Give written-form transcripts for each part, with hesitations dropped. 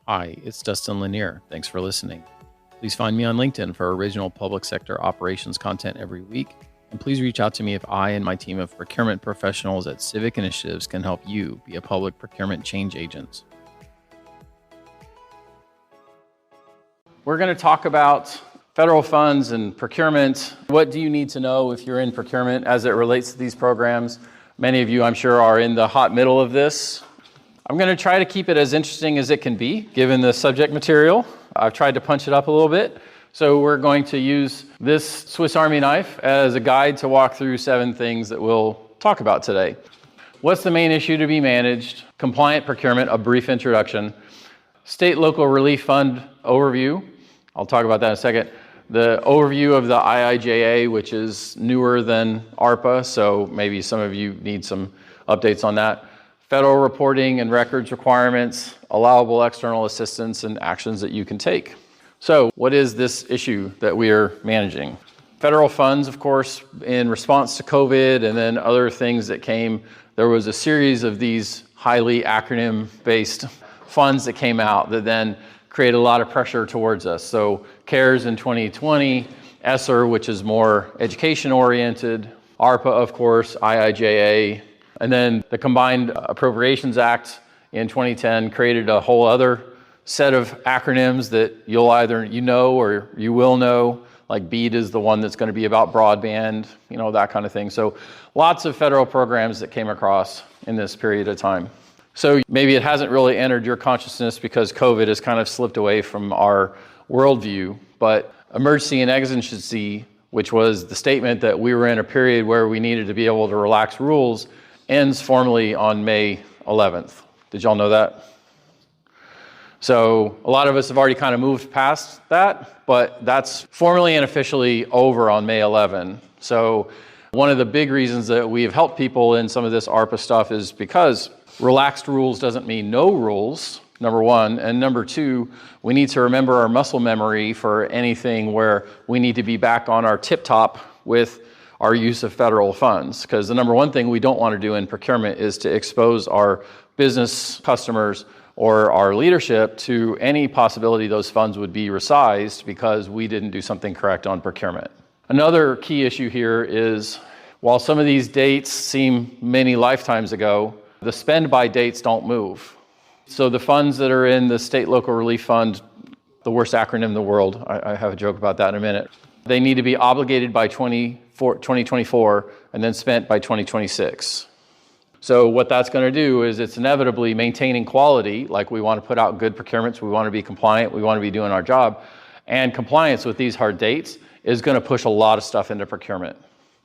Hi, it's Dustin Lanier. Thanks for listening. Please find me on LinkedIn for original public sector operations content every week. And please reach out to me if I and my team of procurement professionals at Civic Initiatives can help you be a public procurement change agent. We're going to talk about federal funds and procurement. What do you need to know if you're in procurement as it relates to these programs? Many of you, I'm sure, are in the hot middle of this. I'm going to try to keep it as interesting as it can be, given the subject material. I've tried to punch it up a little bit. So we're going to use this Swiss Army knife as a guide to walk through 7 things that we'll talk about today. What's the main issue to be managed? Compliant procurement, a brief introduction. State local relief fund overview. I'll talk about that in a second. The overview of the IIJA, which is newer than ARPA, so maybe some of you need some updates on that. Federal reporting and records requirements, allowable external assistance, and actions that you can take. So what is this issue that we are managing? Federal funds, of course, in response to COVID and then other things that came, there was a series of these highly acronym-based funds that came out that then created a lot of pressure towards us. So CARES in 2020, ESSER, which is more education-oriented, ARPA, of course, IIJA, and then the Combined Appropriations Act in 2010 created a whole other set of acronyms that you'll either know or you will know, like BEAD is the one that's going to be about broadband, that kind of thing. So lots of federal programs that came across in this period of time. So maybe it hasn't really entered your consciousness because COVID has kind of slipped away from our worldview, but emergency and exigency, which was the statement that we were in a period where we needed to be able to relax rules, ends formally on May 11th. Did y'all know that? So a lot of us have already kind of moved past that, but that's formally and officially over on May 11. So one of the big reasons that we've helped people in some of this ARPA stuff is because relaxed rules doesn't mean no rules, number one. And number two, we need to remember our muscle memory for anything where we need to be back on our tip top with our use of federal funds. Because the number one thing we don't want to do in procurement is to expose our business customers or our leadership to any possibility those funds would be resized because we didn't do something correct on procurement. Another key issue here is, while some of these dates seem many lifetimes ago, the spend by dates don't move. So the funds that are in the State Local Relief Fund, the worst acronym in the world, I have a joke about that in a minute, they need to be obligated by 2024 and then spent by 2026. So what that's going to do is it's inevitably maintaining quality, like we want to put out good procurements, we want to be compliant, we want to be doing our job, and compliance with these hard dates is going to push a lot of stuff into procurement.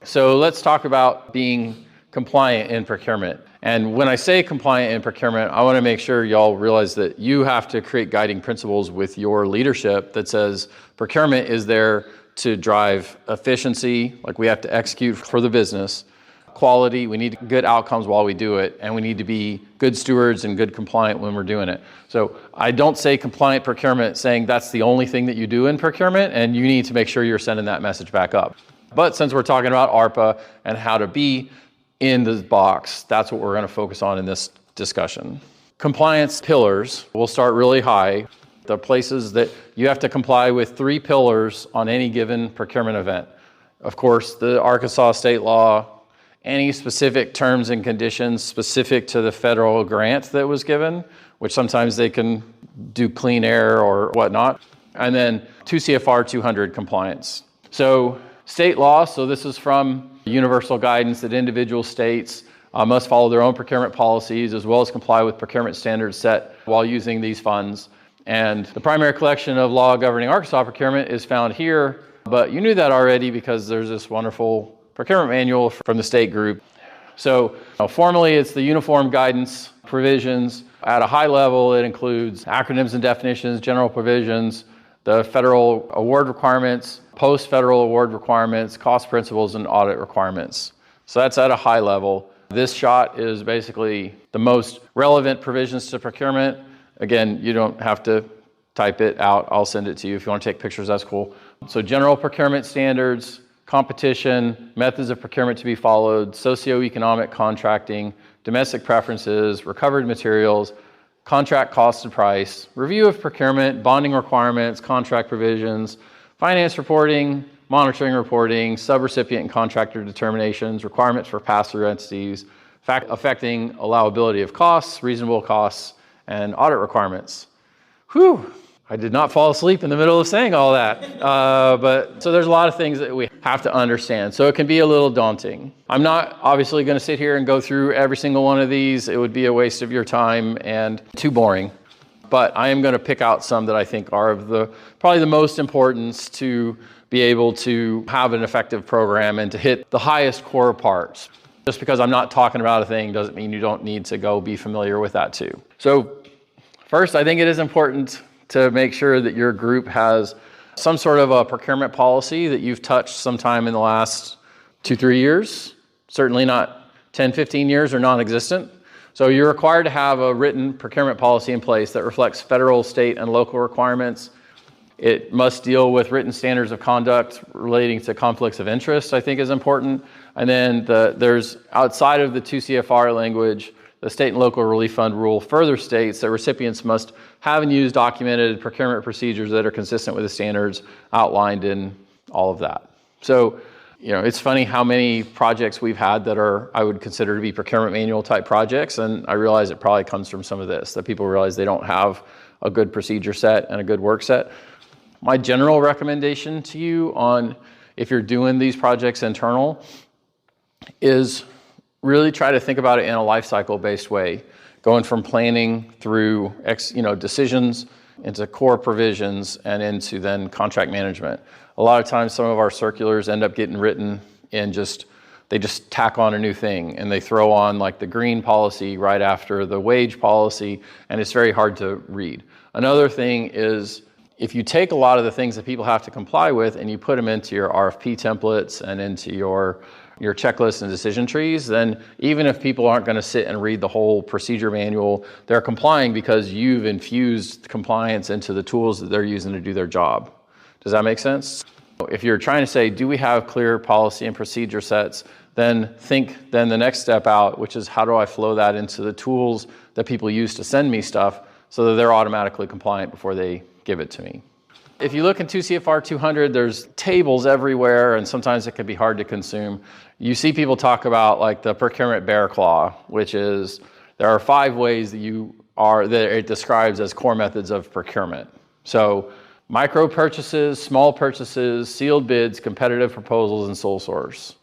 So let's talk about being compliant in procurement. And when I say compliant in procurement, I want to make sure y'all realize that you have to create guiding principles with your leadership that says procurement is there to drive efficiency, like we have to execute for the business, quality, we need good outcomes while we do it, and we need to be good stewards and good compliant when we're doing it. So I don't say compliant procurement saying that's the only thing that you do in procurement, and you need to make sure you're sending that message back up. But since we're talking about ARPA and how to be in the box, that's what we're going to focus on in this discussion. Compliance pillars, we'll start really high. The places that you have to comply with 3 pillars on any given procurement event. Of course, the Arkansas state law, any specific terms and conditions specific to the federal grant that was given, which sometimes they can do clean air or whatnot, and then 2 CFR 200 compliance. So state law, so this is from universal guidance that individual states must follow their own procurement policies as well as comply with procurement standards set while using these funds. And the primary collection of law governing Arkansas procurement is found here, but you knew that already because there's this wonderful procurement manual from the state group. So formally, it's the uniform guidance provisions. At a high level, it includes acronyms and definitions, general provisions, the federal award requirements, post-federal award requirements, cost principles, and audit requirements. So that's at a high level. This shot is basically the most relevant provisions to procurement. Again, you don't have to type it out. I'll send it to you. If you want to take pictures, that's cool. So general procurement standards, competition, methods of procurement to be followed, socioeconomic contracting, domestic preferences, recovered materials, contract cost and price, review of procurement, bonding requirements, contract provisions, finance reporting, monitoring reporting, subrecipient and contractor determinations, requirements for pass-through entities, affecting allowability of costs, reasonable costs, and audit requirements. Whew, I did not fall asleep in the middle of saying all that. So there's a lot of things that we have to understand. So it can be a little daunting. I'm not obviously going to sit here and go through every single one of these. It would be a waste of your time and too boring. But I am going to pick out some that I think are of probably the most importance to be able to have an effective program and to hit the highest core parts. Just because I'm not talking about a thing doesn't mean you don't need to go be familiar with that too. So first, I think it is important to make sure that your group has some sort of a procurement policy that you've touched sometime in the last 2-3 years, certainly not 10, 15 years or non-existent. So you're required to have a written procurement policy in place that reflects federal, state, and local requirements. It must deal with written standards of conduct relating to conflicts of interest, I think is important. And then there's outside of the 2 CFR language, the state and local relief fund rule further states that recipients must have and use documented procurement procedures that are consistent with the standards outlined in all of that. So, it's funny how many projects we've had that I would consider to be procurement manual type projects, and I realize it probably comes from some of this, that people realize they don't have a good procedure set and a good work set. My general recommendation to you on if you're doing these projects internal is really try to think about it in a life cycle based way, going from planning through decisions into core provisions and into then contract management. A lot of times some of our circulars end up getting written in they just tack on a new thing and they throw on like the green policy right after the wage policy, and it's very hard to read. Another thing is if you take a lot of the things that people have to comply with and you put them into your RFP templates and into your checklists and decision trees, then even if people aren't going to sit and read the whole procedure manual, they're complying because you've infused compliance into the tools that they're using to do their job. Does that make sense? If you're trying to say, do we have clear policy and procedure sets, then think the next step out, which is how do I flow that into the tools that people use to send me stuff so that they're automatically compliant before they give it to me. If you look in 2 CFR 200, there's tables everywhere, and sometimes it can be hard to consume. You see people talk about like the procurement bear claw, which is there are 5 ways that it describes as core methods of procurement. So micro purchases, small purchases, sealed bids, competitive proposals, and sole source.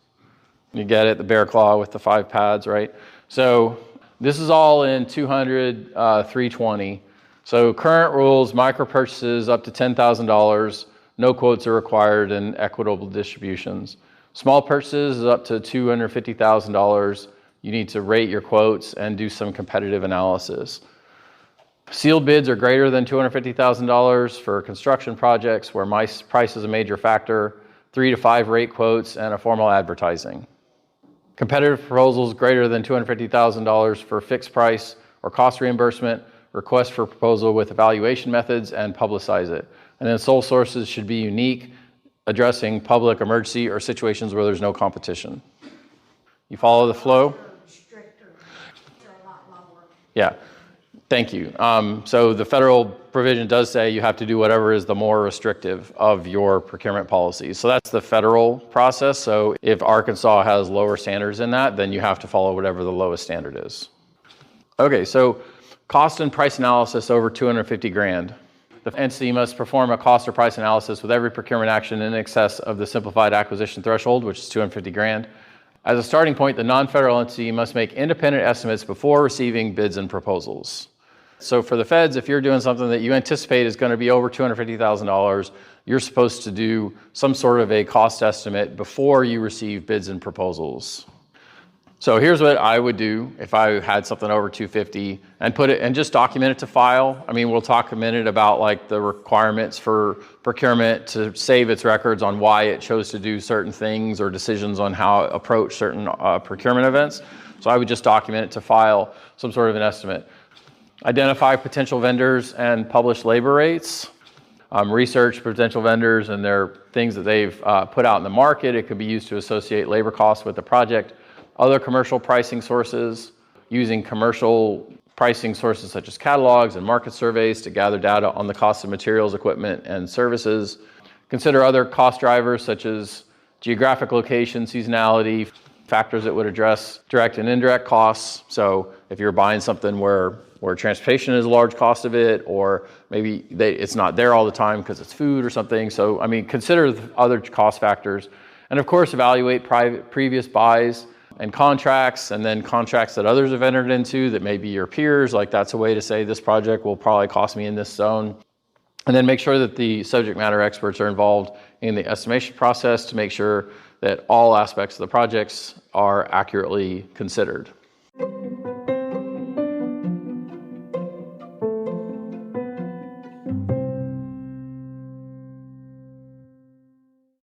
You get it, the bear claw with the 5 pads, right? So this is all in 200, 320. So current rules, micro purchases up to $10,000, no quotes are required and equitable distributions. Small purchases is up to $250,000. You need to rate your quotes and do some competitive analysis. Sealed bids are greater than $250,000 for construction projects where price is a major factor, 3 to 5 rate quotes, and a formal advertising. Competitive proposals greater than $250,000 for fixed price or cost reimbursement, request for proposal with evaluation methods, and publicize it. And then sole sources should be unique, addressing public emergency or situations where there's no competition. You follow the flow? Yeah, thank you. So the federal provision does say you have to do whatever is the more restrictive of your procurement policies. So that's the federal process. So if Arkansas has lower standards in that, then you have to follow whatever the lowest standard is. Okay, so cost and price analysis over $250,000. The entity must perform a cost or price analysis with every procurement action in excess of the simplified acquisition threshold, which is $250,000. As a starting point, the non-federal entity must make independent estimates before receiving bids and proposals. So for the feds, if you're doing something that you anticipate is going to be over $250,000, you're supposed to do some sort of a cost estimate before you receive bids and proposals. So here's what I would do if I had something over 250 and put it and just document it to file. I mean, we'll talk a minute about like the requirements for procurement to save its records on why it chose to do certain things or decisions on how it approach certain procurement events. So I would just document it to file some sort of an estimate. Identify potential vendors and publish labor rates. Research potential vendors and their things that they've put out in the market. It could be used to associate labor costs with the project. Other commercial pricing sources, using commercial pricing sources such as catalogs and market surveys to gather data on the cost of materials, equipment, and services. Consider other cost drivers such as geographic location, seasonality, factors that would address direct and indirect costs. So if you're buying something where transportation is a large cost of it, or maybe it's not there all the time because it's food or something. So, I mean, consider other cost factors. And of course, evaluate previous buys and contracts, and then contracts that others have entered into that may be your peers. Like, that's a way to say this project will probably cost me in this zone. And then make sure that the subject matter experts are involved in the estimation process to make sure that all aspects of the projects are accurately considered.